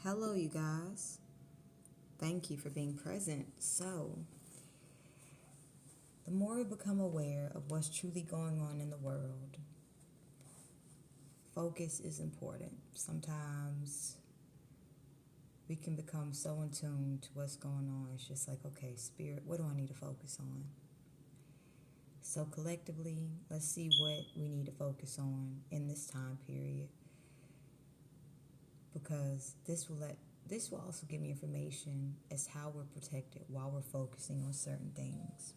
Hello, you guys. Thank you for being present. So, the more we become aware of what's truly going on in the world, focus is important. Sometimes we can become so in tune to what's going on. It's just like, okay, spirit, what do I need to focus on? So, collectively, let's see what we need to focus on in this time period, because this will also give me information as how we're protected while we're focusing on certain things.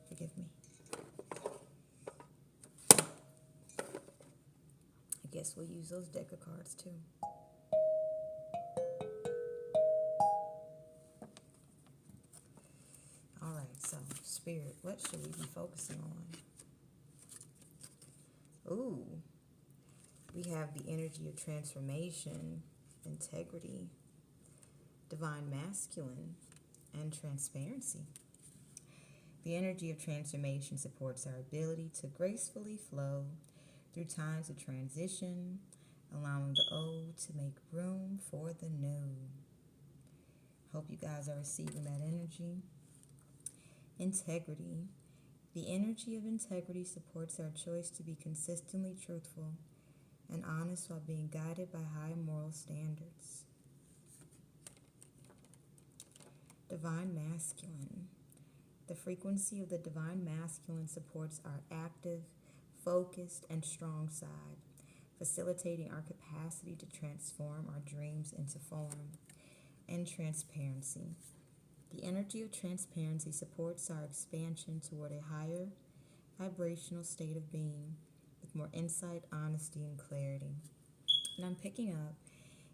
Forgive me. I guess we'll use those deck of cards too. All right, so Spirit, what should we be focusing on? Ooh, we have the energy of transformation, integrity, divine masculine, and transparency. The energy of transformation supports our ability to gracefully flow through times of transition, allowing the old to make room for the new. Hope you guys are receiving that energy. Integrity. The energy of integrity supports our choice to be consistently truthful and honest while being guided by high moral standards. Divine masculine. The frequency of the divine masculine supports our active, focused, and strong side, facilitating our capacity to transform our dreams into form. And transparency. The energy of transparency supports our expansion toward a higher vibrational state of being with more insight, honesty, and clarity. And I'm picking up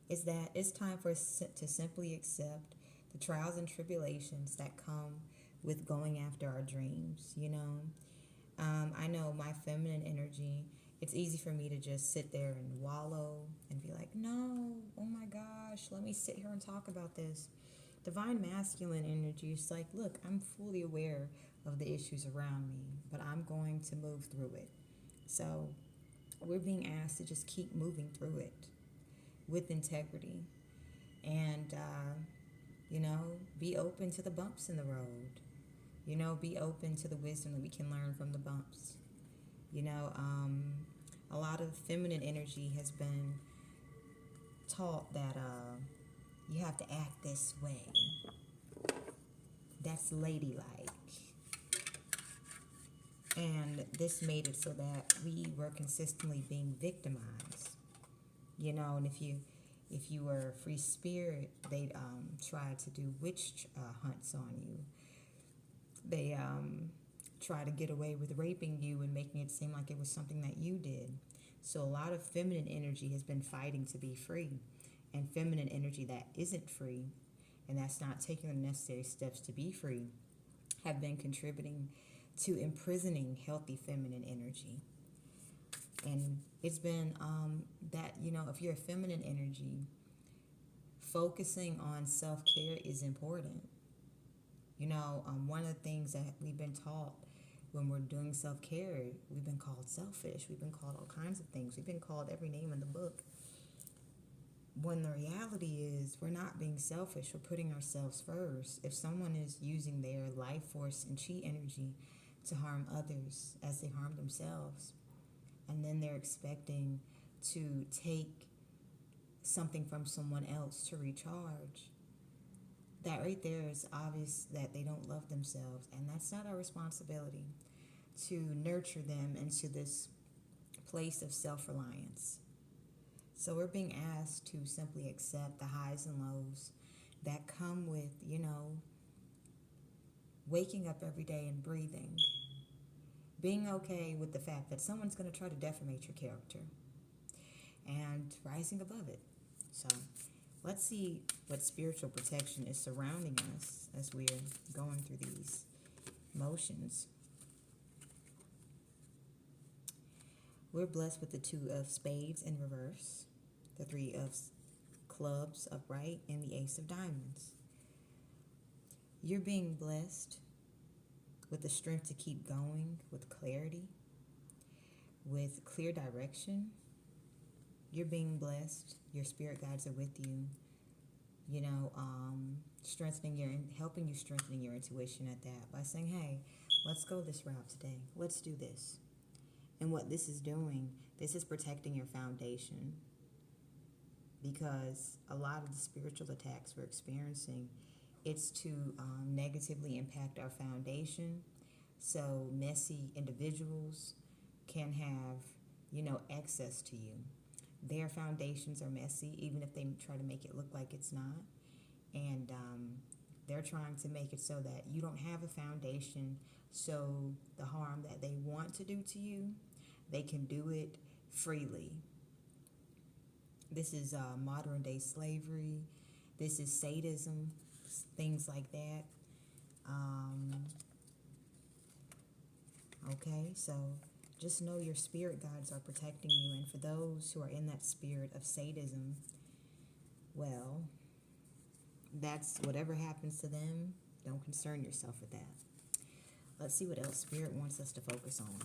is that it's time for us to simply accept the trials and tribulations that come with going after our dreams, I know my feminine energy, it's easy for me to just sit there and wallow and be like, no, oh my gosh, let me sit here and talk about this. Divine masculine energy is like, look, I'm fully aware of the issues around me, but I'm going to move through it. So we're being asked to just keep moving through it with integrity and, be open to the bumps in the road. Be open to the wisdom that we can learn from the bumps. A lot of feminine energy has been taught that you have to act this way. That's ladylike. And this made it so that we were consistently being victimized. And if you were a free spirit, they'd try to do witch hunts on you. They try to get away with raping you and making it seem like it was something that you did. So a lot of feminine energy has been fighting to be free. And feminine energy that isn't free and that's not taking the necessary steps to be free have been contributing to imprisoning healthy feminine energy. And it's been that, if you're a feminine energy, focusing on self-care is important. One of the things that we've been taught when we're doing self-care, we've been called selfish. We've been called all kinds of things. We've been called every name in the book. When the reality is we're not being selfish, we're putting ourselves first. If someone is using their life force and chi energy to harm others as they harm themselves, and then they're expecting to take something from someone else to recharge, that right there is obvious that they don't love themselves, and that's not our responsibility to nurture them into this place of self-reliance. So we're being asked to simply accept the highs and lows that come with, waking up every day and breathing. Being okay with the fact that someone's going to try to defamate your character and rising above it. So let's see what spiritual protection is surrounding us as we're going through these motions. We're blessed with the 2 of spades in reverse, the 3 of clubs upright, and the ace of diamonds. You're being blessed with the strength to keep going, with clarity, with clear direction, you're being blessed. Your spirit guides are with you. You know, helping you strengthening your intuition at that by saying, hey, let's go this route today. Let's do this. And what this is doing, this is protecting your foundation, because a lot of the spiritual attacks we're experiencing, it's to negatively impact our foundation. So messy individuals can have, access to you. Their foundations are messy, even if they try to make it look like it's not. And they're trying to make it so that you don't have a foundation, so the harm that they want to do to you, they can do it freely. This is modern day slavery. This is sadism, things like that. Okay, so just know your spirit guides are protecting you. And for those who are in that spirit of sadism, well, that's whatever happens to them, don't concern yourself with that. Let's see what else Spirit wants us to focus on.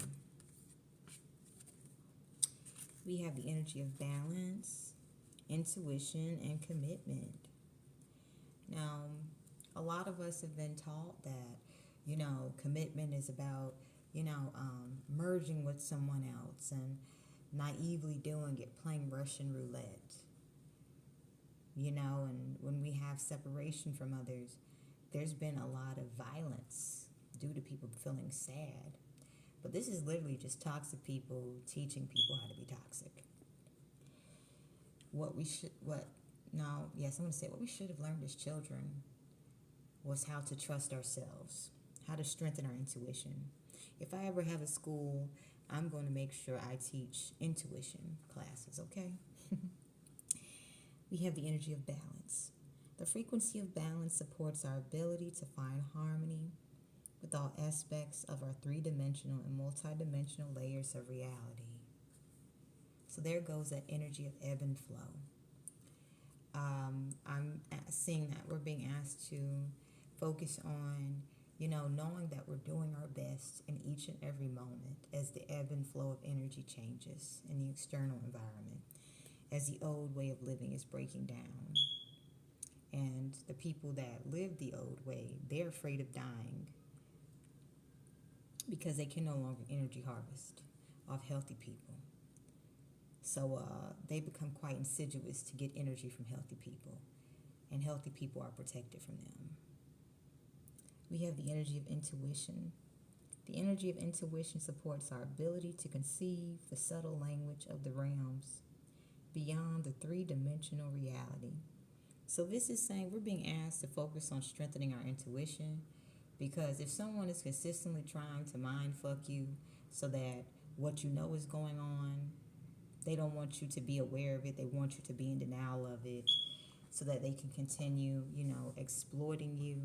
We have the energy of balance, intuition, and commitment. Now, a lot of us have been taught that, commitment is about, merging with someone else and naively doing it, playing Russian roulette. And when we have separation from others, there's been a lot of violence due to people feeling sad. But this is literally just toxic people teaching people how to be toxic. What we should have learned as children was how to trust ourselves, how to strengthen our intuition. If I ever have a school, I'm going to make sure I teach intuition classes, okay? We have the energy of balance. The frequency of balance supports our ability to find harmony with all aspects of our three-dimensional and multi-dimensional layers of reality. So there goes that energy of ebb and flow. I'm seeing that we're being asked to focus on, knowing that we're doing our best in each and every moment as the ebb and flow of energy changes in the external environment, as the old way of living is breaking down. And the people that live the old way, they're afraid of dying because they can no longer energy harvest off healthy people. So they become quite insidious to get energy from healthy people, and healthy people are protected from them. We have the energy of intuition. The energy of intuition supports our ability to conceive the subtle language of the realms beyond the three-dimensional reality. So this is saying we're being asked to focus on strengthening our intuition, because if someone is consistently trying to mind fuck you so that what you know is going on, they don't want you to be aware of it. They want you to be in denial of it so that they can continue, exploiting you.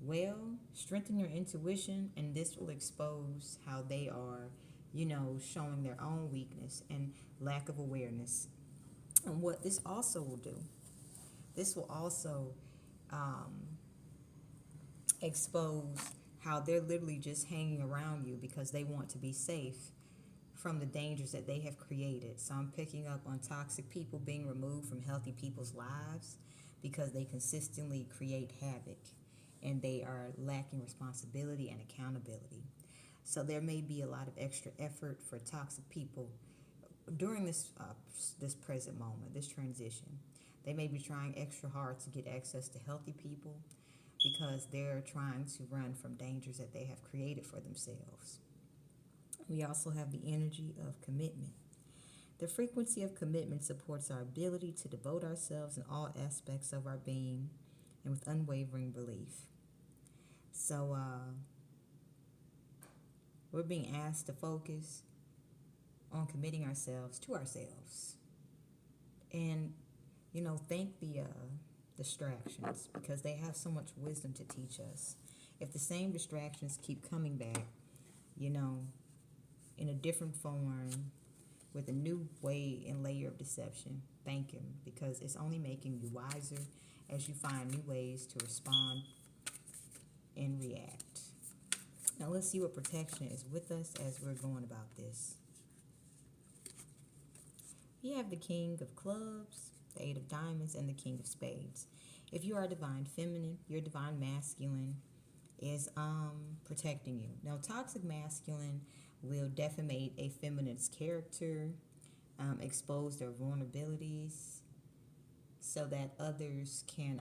Well, strengthen your intuition, and this will expose how they are, showing their own weakness and lack of awareness. And what this also will do, this will also expose how they're literally just hanging around you because they want to be safe from the dangers that they have created. So I'm picking up on toxic people being removed from healthy people's lives because they consistently create havoc and they are lacking responsibility and accountability. So there may be a lot of extra effort for toxic people during this present moment, this transition. They may be trying extra hard to get access to healthy people because they're trying to run from dangers that they have created for themselves. We also have the energy of commitment. The frequency of commitment supports our ability to devote ourselves in all aspects of our being and with unwavering belief. So we're being asked to focus on committing ourselves to ourselves. And, thank the distractions, because they have so much wisdom to teach us. If the same distractions keep coming back, in a different form, with a new way and layer of deception, thank him, because it's only making you wiser as you find new ways to respond and react. Now let's see what protection is with us as we're going about this. You have the King of Clubs, the Eight of Diamonds, and the King of Spades. If you are divine feminine, your divine masculine is protecting you. Now, toxic masculine will defamate a feminine's character, expose their vulnerabilities, so that others can,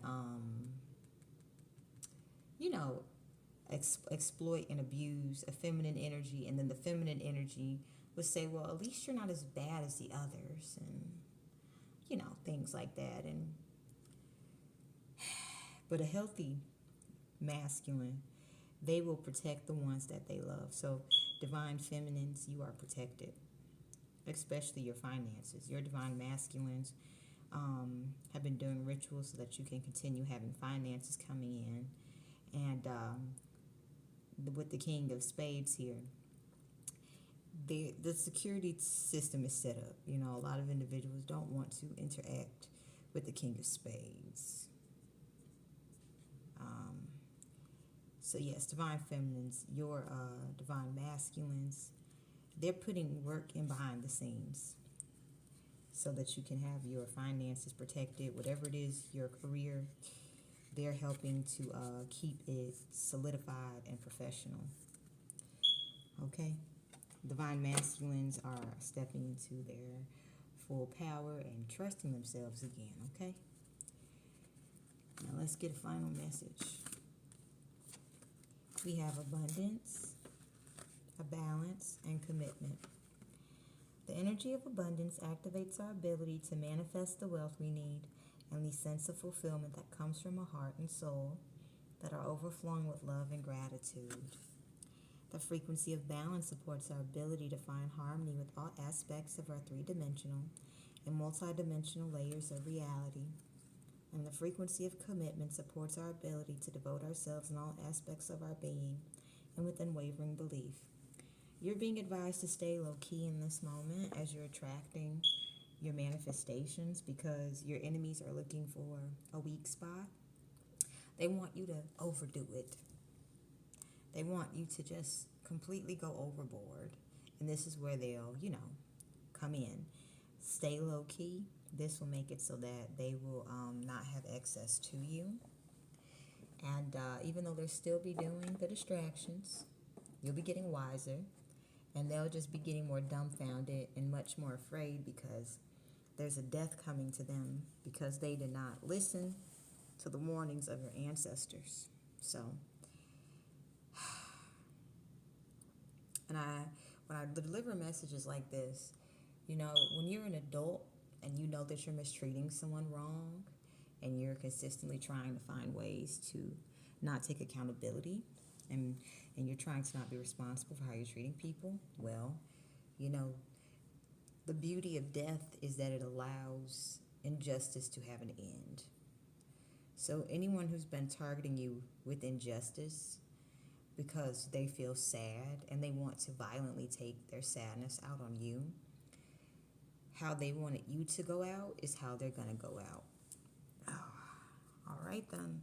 you know, exploit and abuse a feminine energy, and then the feminine energy would say, well, at least you're not as bad as the others, and things like that. And but a healthy masculine, they will protect the ones that they love. So divine feminines, you are protected, especially your finances. Your divine masculines have been doing rituals so that you can continue having finances coming in. And with the King of Spades here, the security system is set up. A lot of individuals don't want to interact with the King of Spades. So yes, divine feminines, your divine masculines, they're putting work in behind the scenes so that you can have your finances protected. Whatever it is, your career, they're helping to keep it solidified and professional. Okay? Divine masculines are stepping into their full power and trusting themselves again. Okay? Now let's get a final message. We have abundance, a balance, and commitment. The energy of abundance activates our ability to manifest the wealth we need and the sense of fulfillment that comes from a heart and soul that are overflowing with love and gratitude. The frequency of balance supports our ability to find harmony with all aspects of our three-dimensional and multi-dimensional layers of reality. And the frequency of commitment supports our ability to devote ourselves in all aspects of our being and with unwavering belief. You're being advised to stay low-key in this moment as you're attracting your manifestations, because your enemies are looking for a weak spot. They want you to overdo it. They want you to just completely go overboard. And this is where they'll, come in. Stay low-key. This will make it so that they will not have access to you. And even though they'll still be doing the distractions, you'll be getting wiser. And they'll just be getting more dumbfounded and much more afraid, because there's a death coming to them because they did not listen to the warnings of your ancestors. So, and when I deliver messages like this, when you're an adult and you know that you're mistreating someone wrong, and you're consistently trying to find ways to not take accountability, and you're trying to not be responsible for how you're treating people, well, the beauty of death is that it allows injustice to have an end. So anyone who's been targeting you with injustice because they feel sad and they want to violently take their sadness out on you, how they wanted you to go out is how they're going to go out. Oh, all right then.